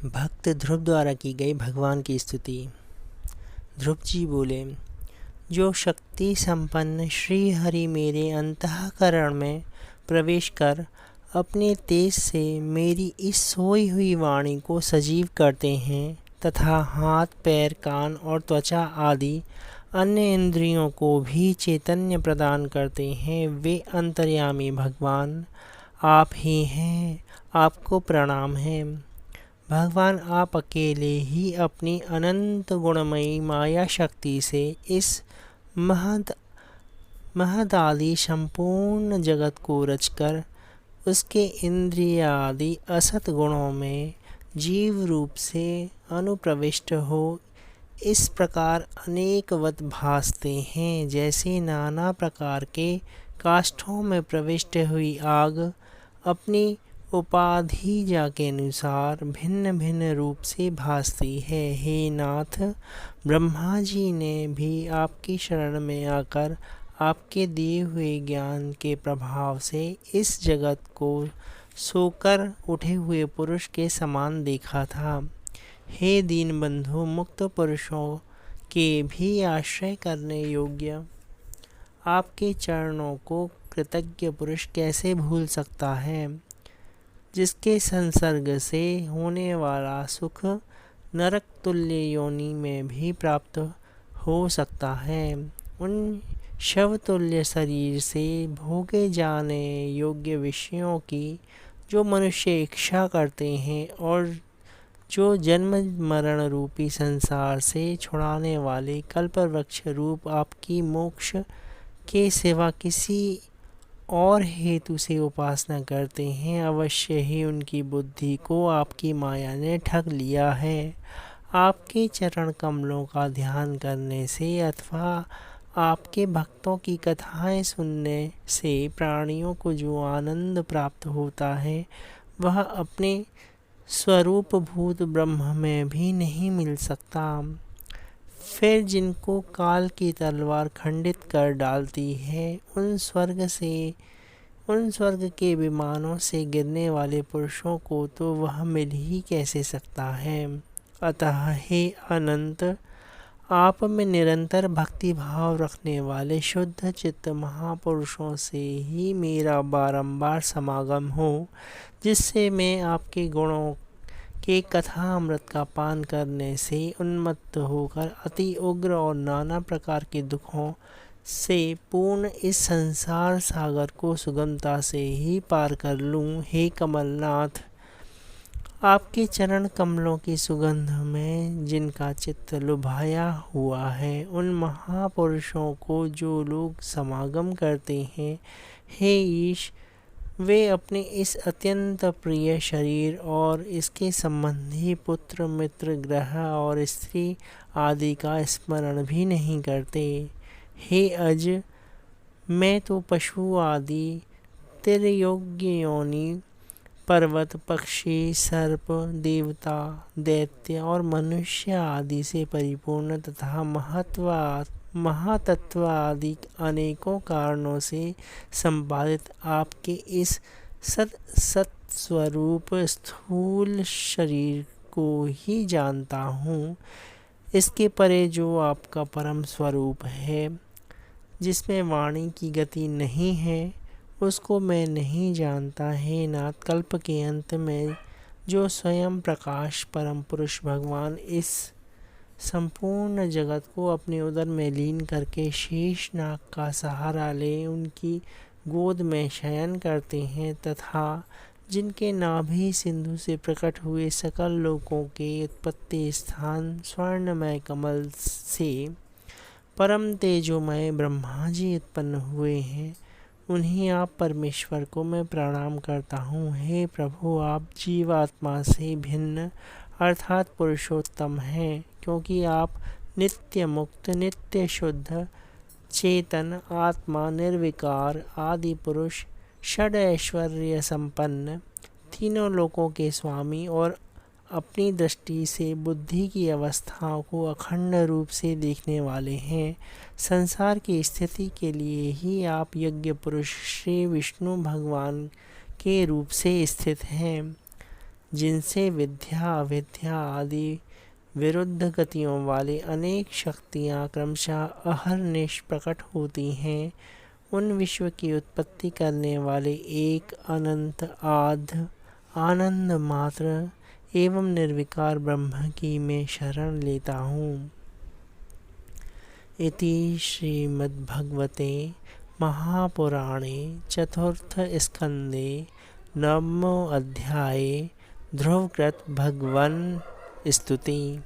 भक्त ध्रुव द्वारा की गई भगवान की स्तुति। ध्रुव जी बोले, जो शक्ति संपन्न श्री हरि मेरे अंतःकरण में प्रवेश कर अपने तेज से मेरी इस सोई हुई वाणी को सजीव करते हैं तथा हाथ, पैर, कान और त्वचा आदि अन्य इंद्रियों को भी चैतन्य प्रदान करते हैं, वे अंतर्यामी भगवान आप ही हैं। आपको प्रणाम है भगवान। आप अकेले ही अपनी अनंत गुणमयी माया शक्ति से इस महदादि संपूर्ण जगत को रचकर उसके इंद्रिय आदि असत गुणों में जीव रूप से अनुप्रविष्ट हो इस प्रकार अनेकवत भासते हैं, जैसे नाना प्रकार के काष्ठों में प्रविष्ट हुई आग अपनी उपाधिजा के अनुसार भिन्न भिन्न रूप से भासती है। हे नाथ, ब्रह्मा जी ने भी आपकी शरण में आकर आपके दिए हुए ज्ञान के प्रभाव से इस जगत को सोकर उठे हुए पुरुष के समान देखा था। हे दीन बंधु, मुक्त पुरुषों के भी आश्रय करने योग्य आपके चरणों को कृतज्ञ पुरुष कैसे भूल सकता है, जिसके संसर्ग से होने वाला सुख नरक तुल्य योनि में भी प्राप्त हो सकता है। उन शवतुल्य शरीर से भोगे जाने योग्य विषयों की जो मनुष्य इच्छा करते हैं और जो जन्म मरण रूपी संसार से छुड़ाने वाले कल्पवृक्ष रूप आपकी मोक्ष के सिवा किसी और हेतु से उपासना करते हैं, अवश्य ही उनकी बुद्धि को आपकी माया ने ठग लिया है। आपके चरण कमलों का ध्यान करने से अथवा आपके भक्तों की कथाएं सुनने से प्राणियों को जो आनंद प्राप्त होता है वह अपने स्वरूप भूत ब्रह्म में भी नहीं मिल सकता। फिर जिनको काल की तलवार खंडित कर डालती है, उन स्वर्ग के विमानों से गिरने वाले पुरुषों को तो वह मिल ही कैसे सकता है। अतः हे अनंत, आप में निरंतर भक्ति भाव रखने वाले शुद्ध चित्त महापुरुषों से ही मेरा बारंबार समागम हो, जिससे मैं आपके गुणों के कथा अमृत का पान करने से उन्मत्त होकर अति उग्र और नाना प्रकार के दुखों से पूर्ण इस संसार सागर को सुगमता से ही पार कर लूँ। हे कमलनाथ, आपके चरण कमलों की सुगंध में जिनका चित्त लुभाया हुआ है, उन महापुरुषों को जो लोग समागम करते हैं, हे ईश, वे अपने इस अत्यंत प्रिय शरीर और इसके संबंधी पुत्र मित्र ग्रह और स्त्री आदि का स्मरण भी नहीं करते। हे अज, मैं तो पशु आदि त्रियोग्य योनि, पर्वत, पक्षी, सर्प, देवता, दैत्य और मनुष्य आदि से परिपूर्ण तथा महातत्व आदि अनेकों कारणों से संपादित आपके इस सत स्वरूप स्थूल शरीर को ही जानता हूँ। इसके परे जो आपका परम स्वरूप है, जिसमें वाणी की गति नहीं है, उसको मैं नहीं जानता। हे नाथ, कल्प के अंत में जो स्वयं प्रकाश परम पुरुष भगवान इस संपूर्ण जगत को अपने उदर में लीन करके शेष नाग का सहारा ले उनकी गोद में शयन करते हैं तथा जिनके नाभि सिंधु से प्रकट हुए सकल लोकों के उत्पत्ति स्थान स्वर्णमय कमल से परम तेजोमय ब्रह्मा जी उत्पन्न हुए हैं, उन्हीं आप परमेश्वर को मैं प्रणाम करता हूँ। हे प्रभु, आप जीवात्मा से भिन्न अर्थात पुरुषोत्तम हैं, क्योंकि आप नित्य मुक्त, नित्य शुद्ध, चेतन आत्मा, निर्विकार, आदि पुरुष, षड ऐश्वर्य संपन्न, तीनों लोकों के स्वामी और अपनी दृष्टि से बुद्धि की अवस्थाओं को अखंड रूप से देखने वाले हैं। संसार की स्थिति के लिए ही आप यज्ञ पुरुष श्री विष्णु भगवान के रूप से स्थित हैं। जिनसे विद्या अविद्या आदि विरुद्ध गतियों वाली अनेक शक्तियाँ क्रमशः अहर्निश प्रकट होती हैं, उन विश्व की उत्पत्ति करने वाले एक अनंत आनंद मात्र एवं निर्विकार ब्रह्म की मैं शरण लेता हूँ। इति श्रीमद्भगवते महापुराणे चतुर्थ स्कंदे नवमो अध्याये ध्रुवकृत भगवन् स्तुति।